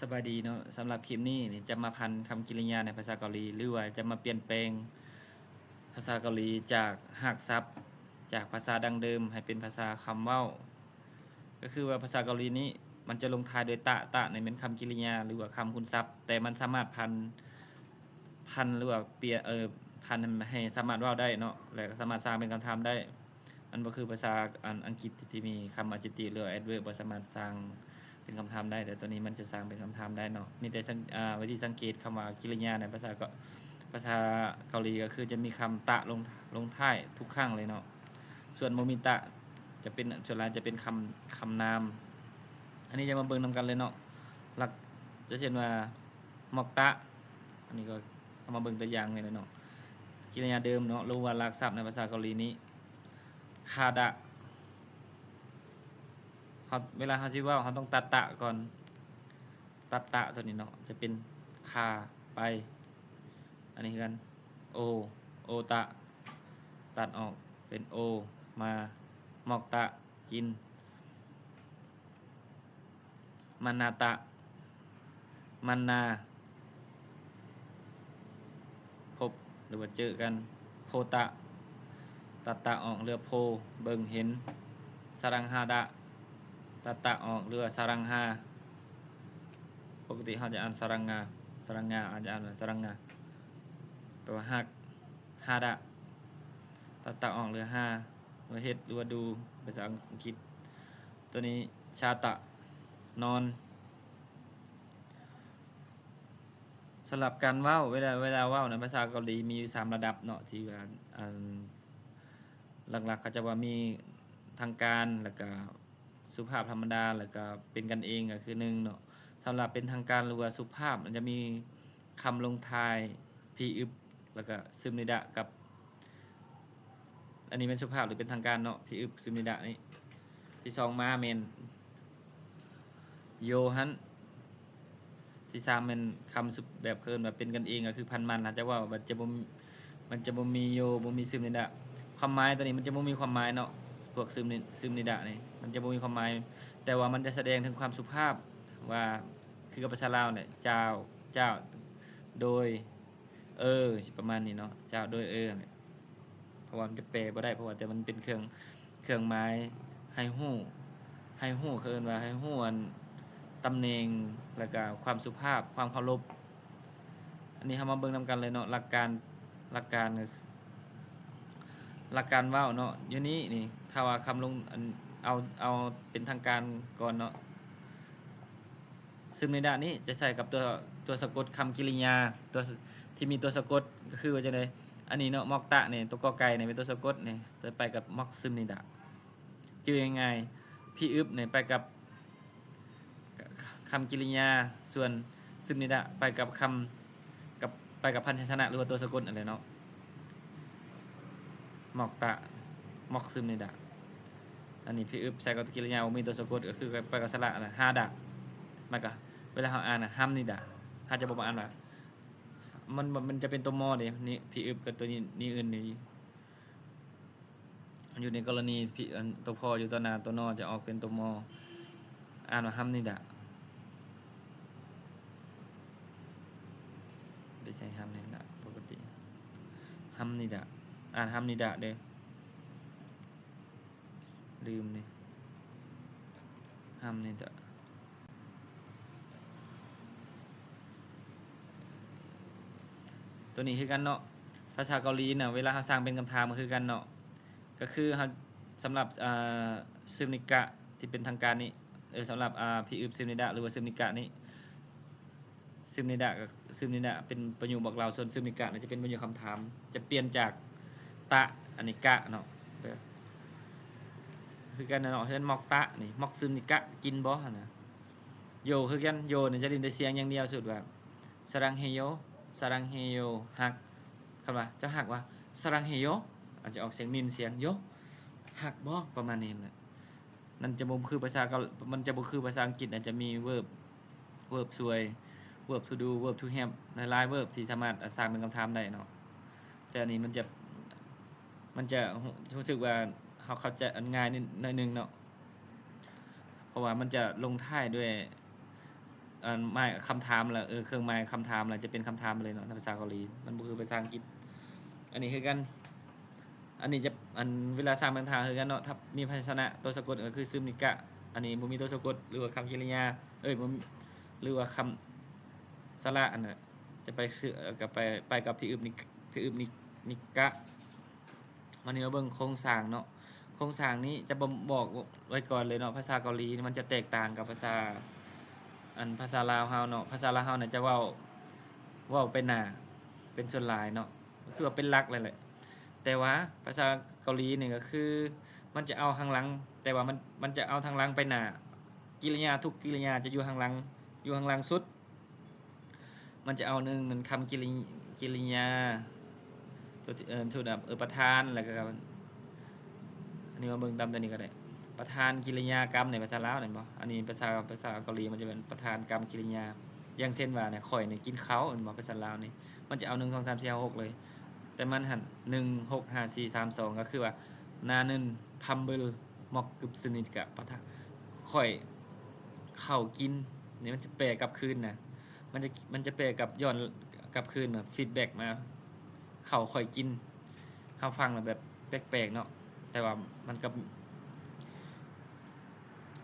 สบายดีเนาะสำหรับคลิปนี้นี่จะมาพันคำกริยาในภาษาเกาหลีหรือว่าจะมาเปลี่ยนแปลงภาษาเกาหลีจากรากศัพท์จากภาษาดังเดิมให้เป็นภาษาคำเว้าก็คือว่าภาษาเกาหลีนี้มันจะลงท้ายด้วยตะในเป็นคำกริยาหรือว่าคำคุณศัพท์แต่มันสามารถพันหรือว่าเปลี่ยนพันให้สามารถเว้าได้เนาะและก็สามารถสร้างเป็นคำถามได้มันก็คือภาษาอังกฤษที่มีคำ adjective หรือ adverb บ่สามารถสร้างเป็นคำถามได้แต่ตัวนี้มันจะสร้างเป็นคำถามได้เนาะมีแต่วิธีสังเกตคำว่ากริยาในภาษาเกาหลีก็คือจะมีคำตะลงท้ายทุกครั้งเลยเนาะส่วนโมมิตะจะเป็นส่วนใหญ่จะเป็นคำนามอันนี้จะมาเบิ่งนำกันเลยเนาะหลักจะเช่นว่ามอกตะอันนี้ก็เอามาเบิ่งตัวอย่างเลยเนาะกริยาเดิมเนาะรู้ว่าหลักศัพท์ในภาษาเกาหลีนี้คาดะเวลาเขาสิว่าเขาต้องตัดตะก่อนตัดตะตัวนี้เนาะจะเป็นคาไปอันนี้คือกันโอตะตัดออกเป็นโอมามอกตะกินมันนาตะมันนาพบหรือว่าเจอกันโพตะตัดตะออกเรือโพเบิ่งเห็นสรังฮาดะตัดตะออกเรือสรังฮาปกติเขาจะอ่านสรังงาอาจจะอ่านว่าสรังงาแปลว่าฮักฮาดะตัดตะออกเรือฮาหรือเฮ็ดหรือว่าดูภาษาอังกฤษตัวนี้ชาตะนอนสำหรับการเว้าเวลาเว้าในภาษาเกาหลีมีอยู่3ระดับเนาะที่ว่าหลักๆเขาจะว่ามีทางการแล้วก็สุภาพธรรมดาแล้วก็เป็นกันเองก็คือ1เนาะสำหรับเป็นทางการหรือว่าสุภาพมันจะมีคำลงท้ายพีอึบแล้วก็ซึมนิดะกับอันนี้เป็นสุภาพหรือเป็นทางการเนาะพีอึบซึมนิดะนี่ที่2มาเมนโยฮันที่3เป็นคำแบบเคินแบบเป็นกันเองก็คือพันมันอาจจะว่ามันจะบ่มีโยบ่มีซึมนิดะความหมายตัวนี้มันจะบ่มีความหมายเนาะพวกซึมนิดะนี่มันจะบ่มีความหมายแต่ว่ามันจะแสดงถึงความสุภาพว่าคือกับภาษาลาวเนี่ยเจ้าโดยสิประมาณนี้เนาะเจ้าโดยเนี่ยเพราะว่ามันจะแปลบ่ได้เพราะว่าแต่มันเป็นเครื่องหมายให้ฮู้คือเอิ้นว่าให้ฮู้ตำแหน่งแล้วก็ความสุภาพความเคารพอันนี้เฮามาเบิ่งนำกันเลยเนาะหลักการก็หลักการเว้าเนาะอยู่นี้นี่ถ้าว่าคำลงเอาเป็นทางการก่อนเนาะซึ่งในด้านนี้จะใส่กับตัวสะกดคำกริยาตัวที่มีตัวสะกดก็คือว่าจังได๋อันนี้เนาะมอกตะนี่ตัวกอไก่นี่เป็นตัวสะกดนี่จะไปกับมอกซึมนิดะชื่อง่ายๆพี่อึบนี่ไปกับคำกริยาส่วนซึมนิดะไปกับไปกับพันธชนะหรือว่าตัวสะกดอะไรเนาะมอกตะมอกซึมนิดะอันนี้พี่อึบใส่กับกริยามีตัวสะกดก็คือไปกับสระนะฮาดะมันก็เวลาเราอ่านฮัมนิดะถ้าจะบอกอ่านว่ามันจะเป็นตัวมอเด้นี่พี่อึบกับตัวนี้อื่นนี่อยู่ในกรณีพี่ตัวพออยู่ตัวนาตัวนอจะออกเป็นตัวมออ่านว่าฮัมนิดะไปใช้ฮัมนิดะปกติฮัมนิดะอ่านฮัมนิดะเด้ลืมนี่ฮัมนิดะตัวนี้คือกันเนาะภาษาเกาหลีน่ะเวลาเขาสร้างเป็นคำถามก็คือกันเนาะก็คือเขาสำหรับซึมนิกะที่เป็นทางการนี้สำหรับพี่อึบซึมนิดะหรือว่าซึมนิกะนี้ซึมนิดะกับซึมนิดะเป็นประโยคบอกเราส่วนซึมนิกะจะเป็นประโยคคำถามจะเปลี่ยนจากตะอันนี้กะเนาะคือกันเนาะเช่นมอกตะนี่มอกซึมนิกะกินบ่นะโยคือกันโยเนี่ยจะได้ยินแต่เสียงอย่างเดียวสุดแบบสรังเฮโยฮักคำว่าจะหักว่าสรังเฮโยอาจจะออกเสียงนินเสียงโยหักบ่ประมาณนี้แหละนั่นจะบ่คือภาษามันจะบ่คือภาษาอังกฤษอาจจะมี verb สวย verb to do verb to have หลายๆ verb ที่สามารถสร้างเป็นคำถามได้เนาะแต่อันนี้มันจะรู้สึกว่าเขาเข้าใจง่ายนิดนึงเนาะเพราะว่ามันจะลงท้ายด้วย หมายคำถามละเครื่องหมายคำถามละจะเป็นคำถามเลยเนาะในภาษาเกาหลีมันบ่คือภาษาอังกฤษอันนี้คือกันอันนี้จะเวลาสร้างบรรทัดคือกันเนาะถ้ามีพยัญชนะตัวสะกดก็คือซึมนิกะอันนี้บ่มีตัวสะกดหรือว่าคำกริยาบ่มีหรือว่าคำสระอันน่ะจะไปกับไปกับพิอึบนิกะวันนี้มาเบิ่งโครงสร้างเนาะโครงสร้างนี้จะบอกไว้ก่อนเลยเนาะภาษาเกาหลีมันจะแตกต่างกับภาษาลาวเฮาเนาะภาษาลาวเฮาน่ะจะเว้าเป็นหน้าเป็นส่วนหลายเนาะก็คือว่าเป็นหลักเลยแหละแต่ว่าภาษาเกาหลีนี่ก็คือมันจะเอาข้างหลังแต่ว่ามันจะเอาทางหลังไปหน้ากิริยาทุกกิริยาจะอยู่ข้างหลังสุดมันจะเอาหนึ่งมันคำกิริยาตัวประธานแล้วก็อันนี้มาเบิ่งตามตัวนี้ก็ได้ประธานกิริยากรรมในภาษาลาวนี่บ่อันนี้ภาษาเกาหลีมันจะเป็นประธานกรรมกิริยาอย่างเช่นว่าเนี่ยข่อยเนี่ยกินข้าวบ่ภาษาลาวนี่มันจะเอา1 2 3 4 5 6เลยแต่มันหั่น1 6 5 4 3 2ก็คือว่านานึนพัมเบิลมอกกึบสนิทกับปะทะข่อยข้าวกินนี่มันจะแปลกลับคืนนะมันจะแปลกกับย้อนกลับคืนแบบฟีดแบ็กมาข้าวข่อยกินเฮาฟังแล้วแบบแปลกๆเนาะแต่ว่ามันกับ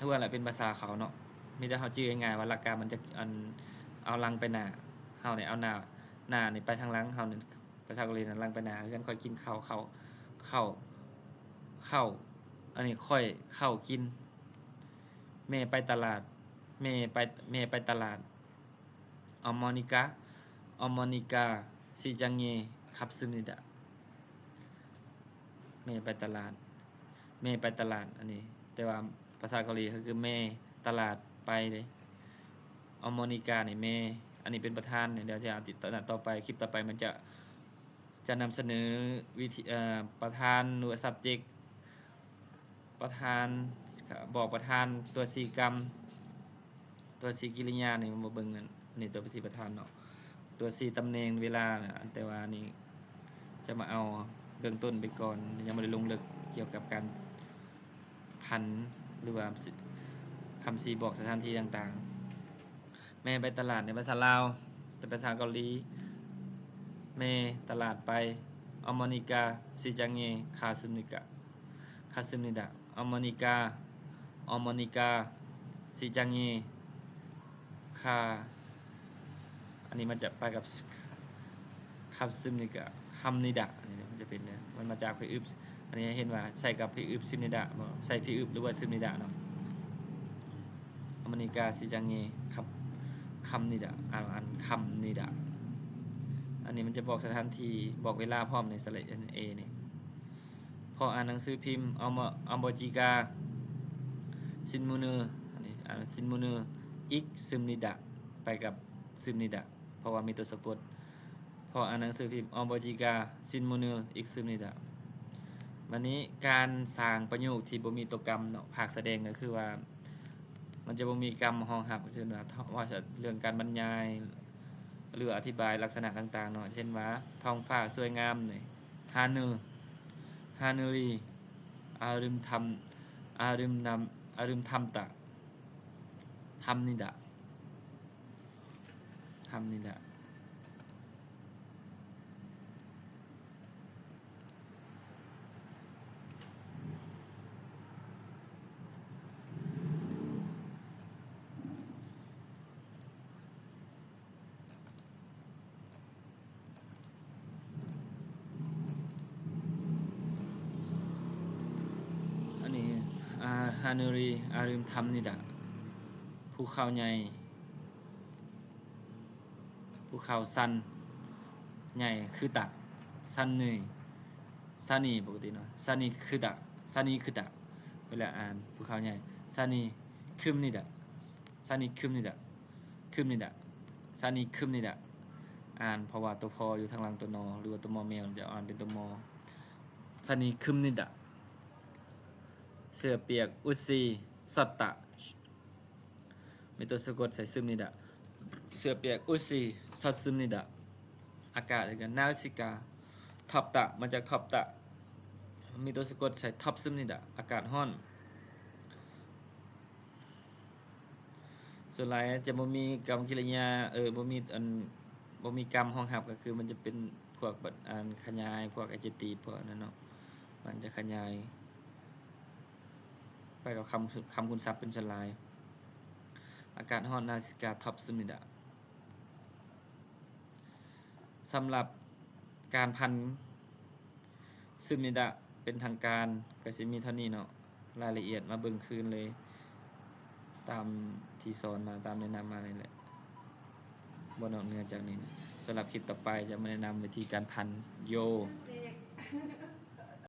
ทุกอันแหละเป็นภาษาเขาเนาะมีแต่เฮาจื้อง่ายๆว่าหลักการมันจะเอาหลังไปหน้าเฮาเนี่ยเอาหน้านี่ไปทางหลังเฮานี่ภาษาเกาหลีนั่นหลังไปหน้าคือกันค่อยกินข้าวอันนี้ค่อยข้าวกินแม่ไปตลาดแม่ไปตลาดอมอมนิกาซิจังเงคับซึนิดะแม่ไปตลาดอันนี้แต่ว่าภาษาเกาหลีก็คือแม่ตลาดไปเลยอมนิกาเนี่ยแม่อันนี้เป็นประธานเนี่ยเดี๋ยวจะติดต่อไปคลิปต่อไปมันจะนำเสนอวิธีประธานหรือ subject ประธานบอกประธานตัวสีกรรมตัวสีกิริยานี่มาเบิ่งนั่นอันนี้ตัวสีประธานเนาะตัวสีตำแหน่งเวลาแต่ว่านี่จะมาเอาเบื้องต้นไปก่อนยังไม่ได้ลงลึกเกี่ยวกับการพันหรือว่าคำสีบอกสถานที่ต่างๆแม่ไปตลาดในภาษาลาวแต่ภาษาเกาหลีแม่ตลาดไปอมนิกาซิจังเงคาซึมนิดะอมนิกาซิจังเงคาอันนี้มันจะไปกับคาซึมนิกะคำนิดะอันนี้มันจะเป็นเนี่ยมันมาจากพิอึบอันนี้เห็นว่าใส่กับพิอึบซึมนิดะใส่พิอึบหรือว่าซึมนิดะเนาะอมนิกาซิจังเงคำนิดะอ่านคำนิดะอันนี้มันจะบอกสถานที่บอกเวลาพร้อมในสระเอนี่พออ่านหนังสือพิมพ์อัมบจิกาซินมูเนอร์อันนี้ซินมูเนอร์อีกซึมนิดะไปกับซึมนิดะเพราะว่ามีตัวสะกดพออ่านหนังสือพิมพ์อัมบจิกาซินมูเนอร์อีกซึมนิดะวันนี้การสร้างประโยคที่บ่มีตัวกรรมเนาะภาคแสดงก็คือว่ามันจะบ่มีกรรมห้องหับเช่นว่าเรื่องการบรรยายหรืออธิบายลักษณะต่างๆเนาะเช่นว่าท้องฟ้าสวยงามนี่ฮานูรีอารึมทำตะทำนิดะอันนี้ฮานูรีอารึมทำนิดะภูเขาใหญ่ภูเขาซันใหญ่คือตะซันนี่ซานีปกติเนาะซานีคือตะเวลาอ่านภูเขาใหญ่ซานีคึมนิดะซานีคึมนิดะซานีคึมนิดะอ่านเพราะว่าตัวพออยู่ทางหลังตัวนอหรือว่าตัวมอแมวจะอ่านเป็นตัวมอซานีคึมนิดะเสื้อเปียกอุซีสัตตะมีตัวสะกดใส่ซึมนิดะเสื้อเปียกอุซีสัตซึมนิดะอากาศอะไรกันนาฬิกาท็อปตะมาจากท็อปตะมีตัวสะกดใส่ท็อปซึมนิดะอากาศร้อน ส่วนหลายจะบ่มีกรรมกิริยาบ่มีบ่มีกรรมรองรับก็คือมันจะเป็นพวกบัดขยายพวก adjective พวกนั้นเนาะมันจะขยายไปกับคำคุณศัพท์เป็นส่วนหลายอากาศร้อนนาฬิกาท็อปซึมิดะสำหรับการพันซึมิดะเป็นทางการก็สิมีเท่านี้เนาะรายละเอียดมาเบิ่งคืนเลยตามที่สอนมาตามแนะนำมานี่แหละบนอกเหนือจากนี้นะสำหรับคลิปต่อไปจะมาแนะนำวิธีการพันโย